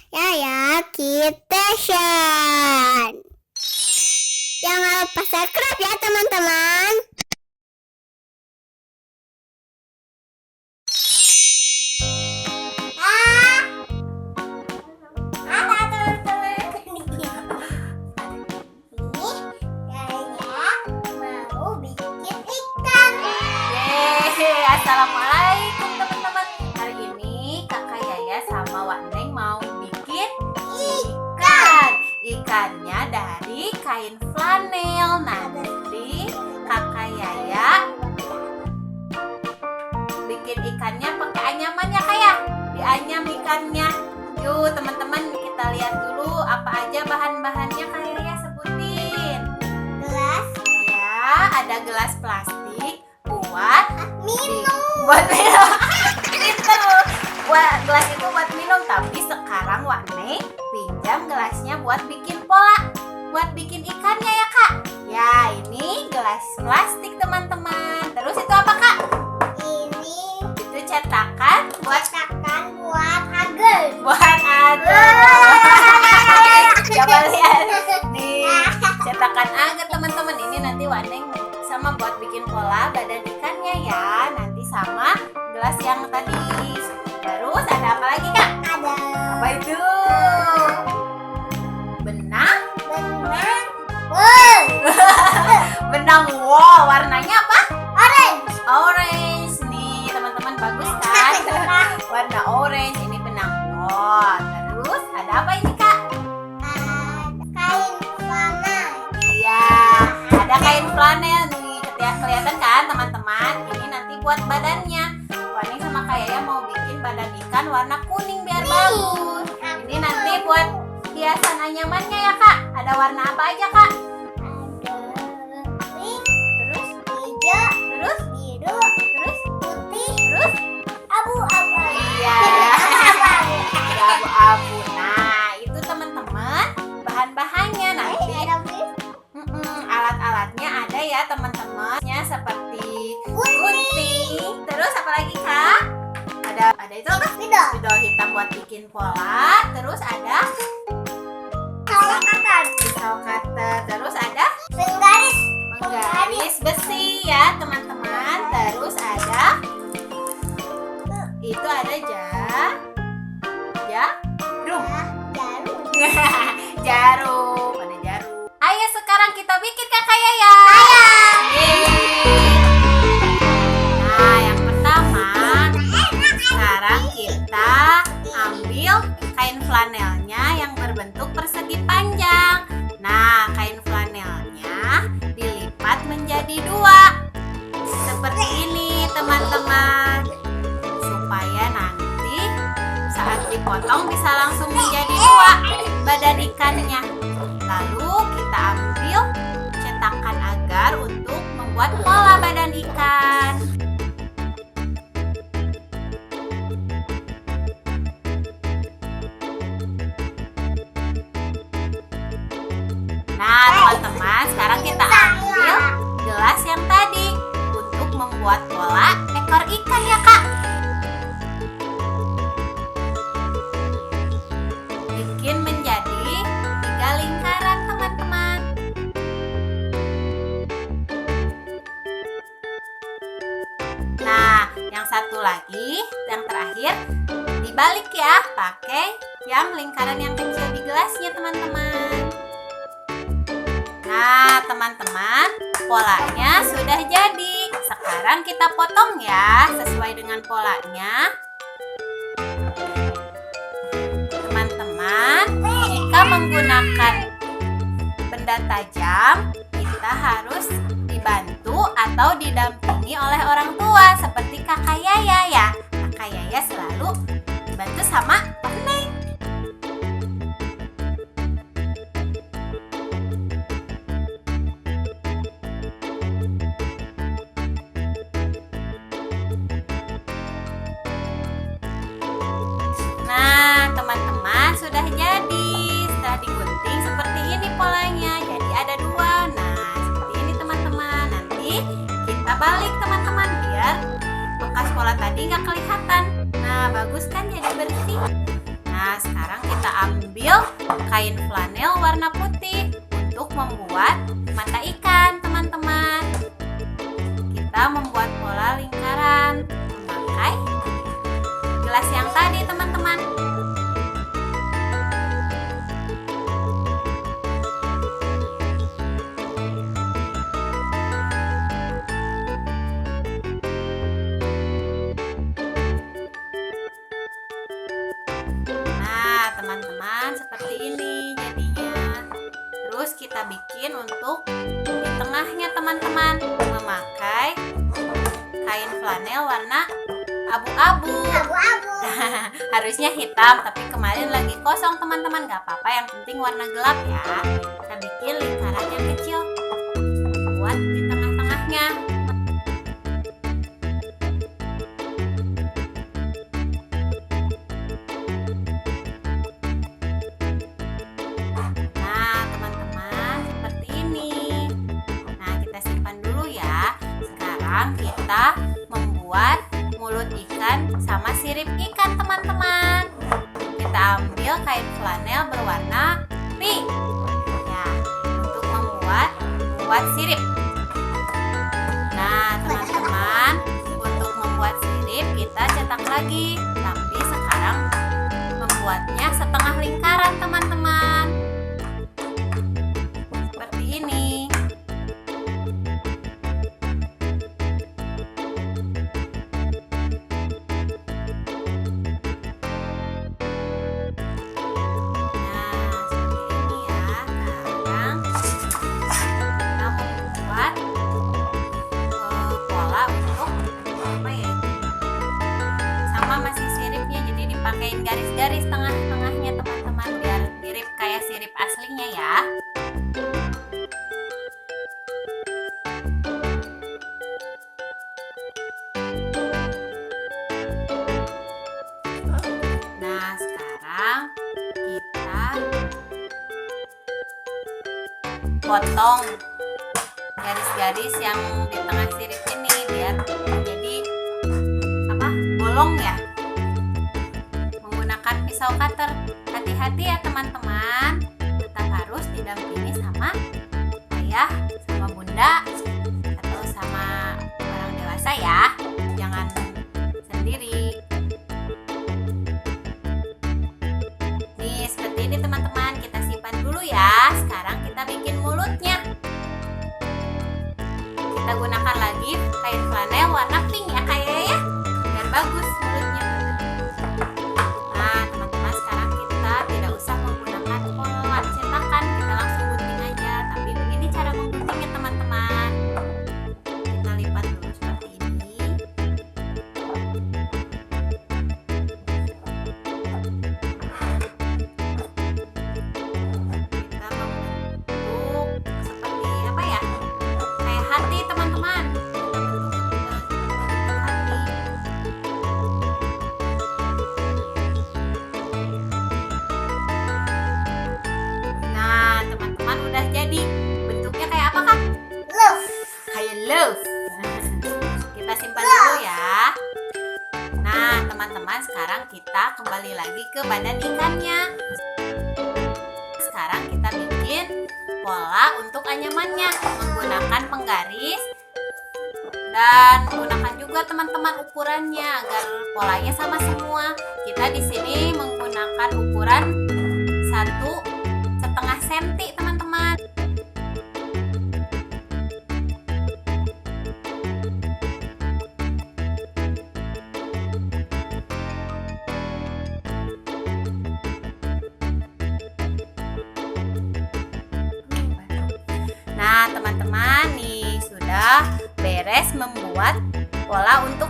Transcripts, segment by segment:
Yaya Kitchen. Jangan lupa subscribe ya teman-teman. Assalamualaikum teman-teman. Hari ini kakak Yaya sama Wak Neng mau bikin ikan. Ikannya dari kain flanel. Nanti kakak Yaya bikin ikannya pakai anyaman ya kak ya. Dianyam ikannya. Yuk teman-teman kita lihat dulu apa aja bahan-bahannya kak Yaya sebutin. Gelas Ya, ada gelas plastik buat minum. buat minum. Pinter loh. Gelas itu buat minum, tapi sekarang Wak Neng pinjam gelasnya buat bikin pola, buat bikin ikannya ya kak. Ya, ini gelas plastik teman-teman. Terus itu apa kak? Ini Itu cetakan buat agar. Coba lihat nih, cetakan agar teman-teman. Ini nanti Wak Neng sama buat bikin pola badan ikannya ya. Nanti sama gelas yang tadi. Terus ada apa lagi kak? Ada Apa itu? Benang. Benang wow, warnanya apa? Orange. Nih teman-teman, bagus kan? Warna orange. Ini benang wow. Terus ada apa ini kak? kain flanel. Iya, ada kain flanel nih. Kelihatan kan teman-teman? Ini nanti buat badannya. Wani sama Kak Yaya mau bikin badan ikan warna kuning biar bagus. Ini nanti buat hiasan anyamannya ya kak. Ada warna apa aja kak? Pink, Terus, hijau, terus, biru, terus, putih, terus. abu-abu. Iya, ada abu-abu. Nah, itu teman-teman bahan-bahannya nanti. Alat-alatnya ada ya teman-teman. Seperti gunting. Terus apa lagi kak? Ada itu apa? Spidol hitam buat bikin pola. Terus ada pisau cutter. Terus ada penggaris besi ya teman-teman. Terus ada itu ada jarum. Jarum. Ada jarum. Ayo sekarang kita bikin kakak Yaya. Yeay. Nah, yang pertama sekarang kita ambil kain flanelnya yang berbentuk persegi panjang. Nah, kain flanelnya dilipat menjadi dua seperti ini teman-teman, supaya nanti saat dipotong bisa langsung menjadi dua badan ikannya. Lalu kita ambil cetakan agar untuk membuat pola badan ikan. Nah teman-teman, sekarang kita ambil gelas yang tadi untuk membuat pola ekor ikan ya kak. Bikin menjadi 3 lingkaran teman-teman. Nah, yang satu lagi, yang terakhir dibalik ya, pakai yang lingkaran yang kecil di gelasnya teman-teman. Nah, teman-teman, polanya sudah jadi. Sekarang kita potong ya, sesuai dengan polanya. Teman-teman, jika menggunakan benda tajam, kita harus dibantu atau didampingi oleh orang tua seperti kakak Yaya ya. Kakak Yaya selalu dibantu sama Wak Neng. Nah, teman-teman sudah jadi. Setelah digunting seperti ini polanya. Jadi ada dua. Nah, seperti ini teman-teman. Nanti kita balik teman-teman biar bekas pola tadi nggak kelihatan. Nah, bagus kan jadi bersih. Nah, Nah, sekarang kita ambil kain flanel warna putih untuk membuat mata ikan, teman-teman. Kita membuat pola lingkaran memakai gelas yang tadi, teman-teman. Nah, teman-teman, seperti ini jadinya. Terus kita bikin untuk di tengahnya, teman-teman, memakai kain flanel warna abu-abu. Abu-abu. Harusnya hitam, tapi kemarin lagi kosong, teman-teman. Gak apa-apa, yang penting warna gelap ya. Kita bikin lingkaran yang kecil buat di tengah-tengahnya. Nah, teman-teman, seperti ini. Nah, kita simpan dulu ya. Sekarang kita membuat mulut ikan sama sirip ikan, teman-teman. Kita ambil kain flanel berwarna pink ya, untuk membuat sirip. Nah, teman-teman, untuk membuat sirip kita cetak lagi, tapi sekarang membuatnya setengah lingkaran, teman-teman. Seperti ini. Pakein garis-garis tengah-tengahnya, teman-teman, biar mirip kayak sirip aslinya ya. Nah, sekarang kita potong garis-garis yang di tengah sirip ini biar jadi bolong ya. Pisau cutter, hati-hati ya teman-teman, tetap harus didampingi sama ayah, sama bunda, atau sama orang dewasa ya, jangan sendiri. Nih, seperti ini teman-teman, kita simpan dulu ya. Sekarang kita bikin mulutnya. Kita gunakan lagi kain flanel warna pink ya kayaknya ya, biar bagus mulutnya. Hati, teman-teman. Nah, teman-teman, udah jadi. Bentuknya kayak apa, Kak? Love. Kayak love. Kita simpan dulu ya. Nah, teman-teman, sekarang kita kembali lagi ke badan ikannya. Sekarang kita bikin pola untuk anyamannya menggunakan penggaris, dan gunakan juga teman-teman ukurannya agar polanya sama semua. Kita di sini menggunakan ukuran 1,5 cm, teman-teman. Nah, teman-teman, nih sudah beres membuat pola untuk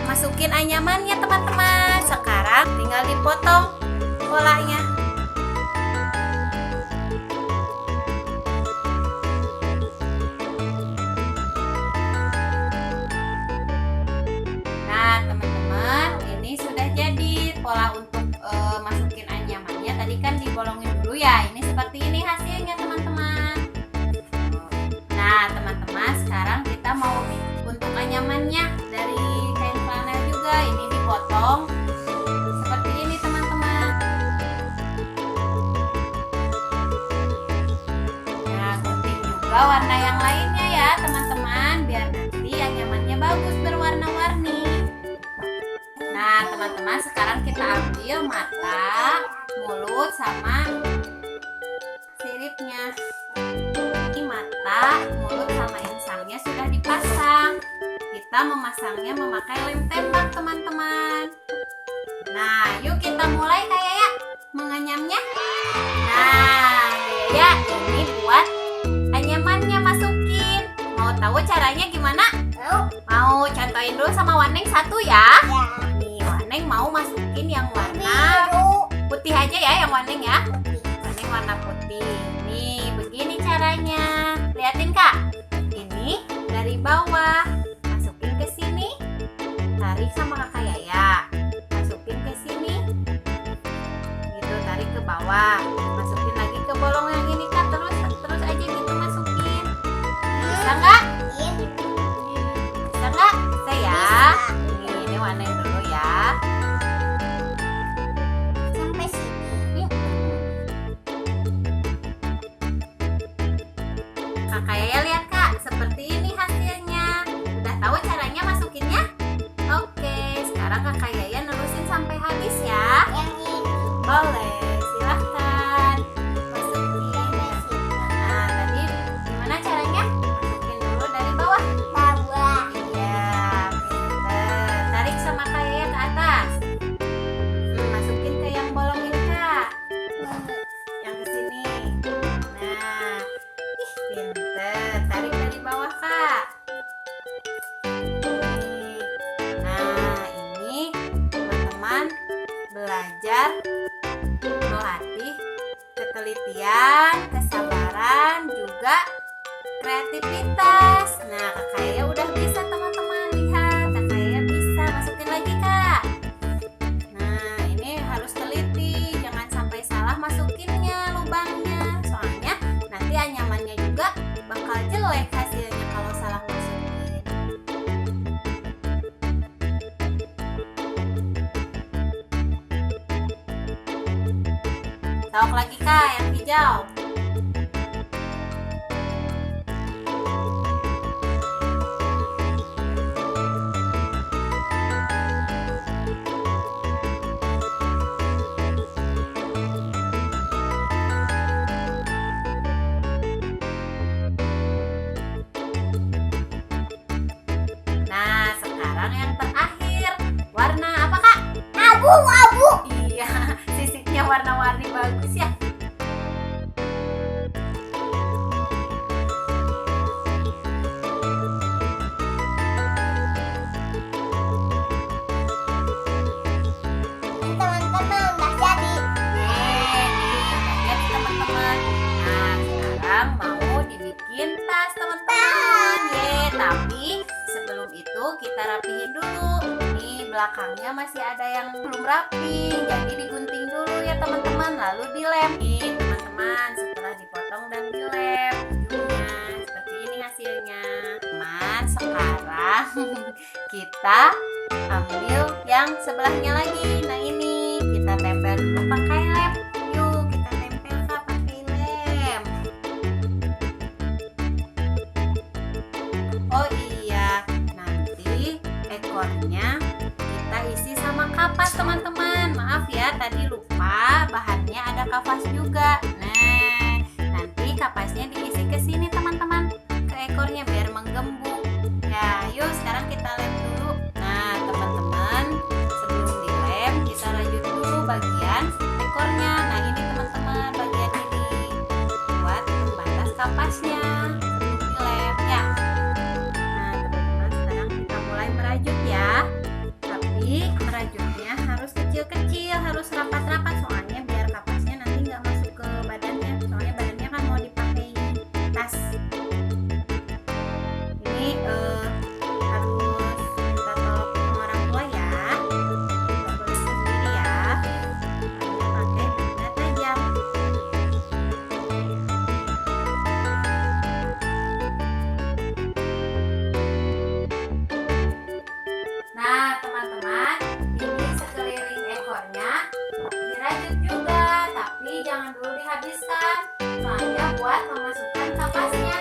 masukin anyamannya, teman-teman. Sekarang tinggal dipotong polanya. Nah, teman-teman, ini sudah jadi pola untuk masukin anyamannya. Tadi kan dibolongin dulu ya. Ini seperti ini hasilnya, teman-teman. Nah, teman-teman, sekarang kita mau untuk anyamannya dari kain flanel juga. Ini dipotong seperti ini, teman-teman. juga warna yang lainnya ya teman-teman, biar nanti anyamannya bagus berwarna-warni. Nah teman-teman, sekarang kita ambil mata, mulut, sama siripnya. Ini mata, mulut, sama insangnya sudah dipasang. Kita memasangnya memakai lem tembak teman-teman. Nah yuk kita mulai Kak Yaya mengenyamnya. Nah ya ini buat anyamannya masukin. Mau tahu caranya gimana? Mau contohin dulu sama Waneng satu ya. Ya. Nih Waneng mau masukin yang warna putih aja ya, yang Waneng ya. Waneng warna putih. Nih begini caranya. Liatin Kak. Ini dari bawah. Masukin ke sini. Tarik sama Kakak Yaya. Masukin ke sini. Gitu, tarik ke bawah. Masukin lagi ke bolong yang ini Kak. Terus aja gitu masukin. Bisa nggak? Bisa nggak? Bisa ya. Ini Waneng dulu ya. Sampai sini. Kakak Yaya lihat Kak, seperti ini hasilnya. Udah tahu caranya masukinnya? Oke, sekarang Kakak Yaya nerusin sampai habis ya. Yang ini. Boleh, silahkan masukin. Nah, tadi gimana caranya? Masukin dulu dari bawah. Bawah. Iya, pinter. Tarik sama Kak Yaya ke atas. Masukin ke yang bolong ini Kak. Yang ke sini. Nah, pinter. Tarik dari bawah Kak. Nah, ini teman-teman belajar melatih ketelitian, kesabaran, juga kreativitas. Nah, Kakak Yaya udah bisa teman-teman, lihat. Kakak Yaya bisa. Masukin lagi Kak. Nah, ini harus teliti, jangan sampai salah masukinnya lubangnya. Soalnya nanti anyamannya juga bakal jelek hasilnya kalau salah masukin. Tauk lagi Kak, yang hijau. Nah, sekarang yang terakhir. Warna apa Kak? Abu-abu. Iya, sisiknya warna-warni bagus ya. Teman-teman udah jadi. Jadi teman-teman. Nah, sekarang mau dibikin tas teman-teman. Tapi sebelum itu kita rapihin dulu. Nih belakangnya masih ada yang belum rapi. Jadi digunting dulu ya teman-teman. Lalu dilem. Nih teman-teman, setelah dipotong dan dilem ujungnya seperti ini hasilnya. Teman, sekarang kita ambil yang sebelahnya lagi. Nah ini kita tempel dulu pakai lem. Yuk kita tempel Kak pakai lem. Oh iya, nanti ekornya kita isi sama kapas teman-teman. Maaf ya tadi lupa, bahannya ada kapas juga. Nah nanti kapasnya diisi ke sini teman-teman, ke ekornya biar menggembung. Ya yuk sekarang kita lem dulu. Nah teman-teman, sebelum dilem kita lanjut dulu bagian ekornya. Nah ini teman-teman bagian ini buat pembatas kapasnya sebelum dilem ya. Nah teman-teman, sekarang kita mulai merajut ya. Tapi merajutnya harus kecil-kecil, harus rapat-rapat soalnya biar kapasnya nanti nggak masuk ke badannya. Soalnya badannya kan mau dipakai tas. Ini harus minta tolong sama orang tua ya. Nggak boleh sendiri ya. Hanya pakai benda tajam. Nah teman-teman, ini sekeliling ekornya dirajut juga, tapi jangan dulu dihabiskan, soalnya buat memasukkan kapasnya.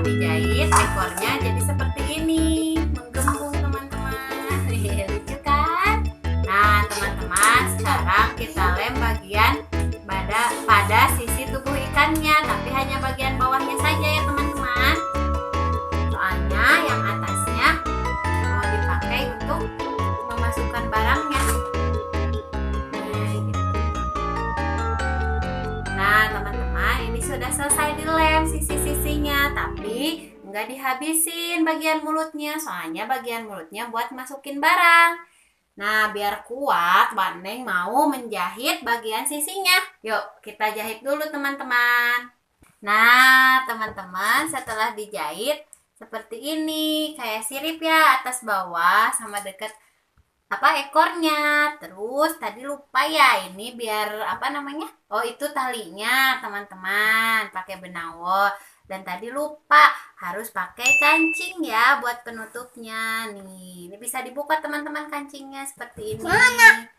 dijahit, ekornya jadi seperti ini, menggembung teman-teman. Lucu kan? Nah teman-teman, sekarang kita lem bagian pada sisi tubuh ikannya, tapi hanya bagian bawahnya saja ya teman-teman. Soalnya yang atasnya mau dipakai untuk memasukkan barangnya. Nah teman-teman, ini sudah selesai dilem sisi-sisinya, tapi nggak dihabisin bagian mulutnya, soalnya bagian mulutnya buat masukin barang. Nah biar kuat, Mbak Neng mau menjahit bagian sisinya. Yuk kita jahit dulu teman-teman. Nah teman-teman, setelah dijahit seperti ini, kayak sirip ya, atas bawah sama deket ekornya. Terus tadi lupa ya, ini biar oh itu talinya teman-teman, pakai benawol. Dan tadi lupa harus pakai kancing ya buat penutupnya. Nih ini bisa dibuka teman-teman kancingnya seperti ini. Mana?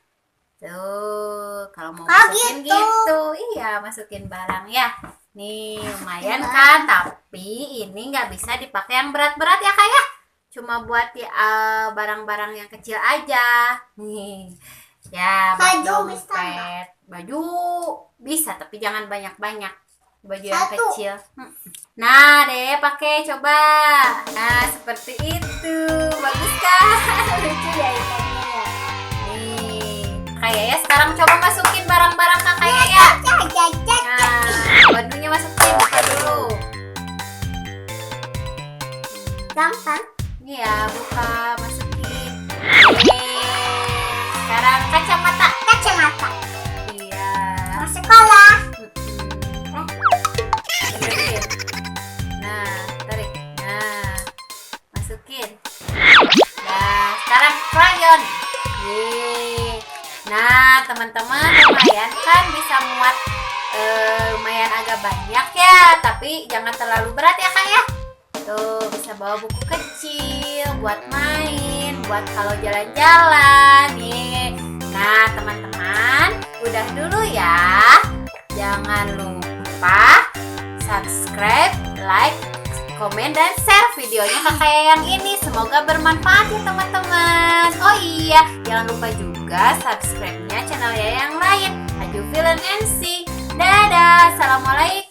Tuh kalau mau masukin gitu, iya masukin barang ya. Nih lumayan kan, tapi ini nggak bisa dipakai yang berat-berat ya Kak ya. Cuma buat ya barang-barang yang kecil aja. Nih ya, Baju dompet, baju bisa, tapi jangan banyak-banyak. Baju yang kecil. Nah deh pakai coba. Nah seperti itu, bagus kan? Lucu ya ikannya ya. Nih kayak ya, sekarang coba masukin barang-barang kakak ya. Nah bajunya masukin, buka dulu. Gampang. Iya, buka, masukin. Sekarang kacamata. Iya. Mau sekolah. Masukin. Nah, tarik. Nah, masukin. Nah, sekarang crayon. Yeay. Nah, teman-teman, lumayan kan bisa muat lumayan agak banyak ya, tapi jangan terlalu berat ya Kak ya. Tuh bisa bawa buku kecil buat main, buat kalau jalan-jalan nih. Nah teman-teman, udah dulu ya. Jangan lupa subscribe, like, komen, dan share videonya kakak yang ini. Semoga bermanfaat ya teman-teman. Oh iya, jangan lupa juga subscribe-nya channel yang lain, Aju Film NC. Dadah, assalamualaikum.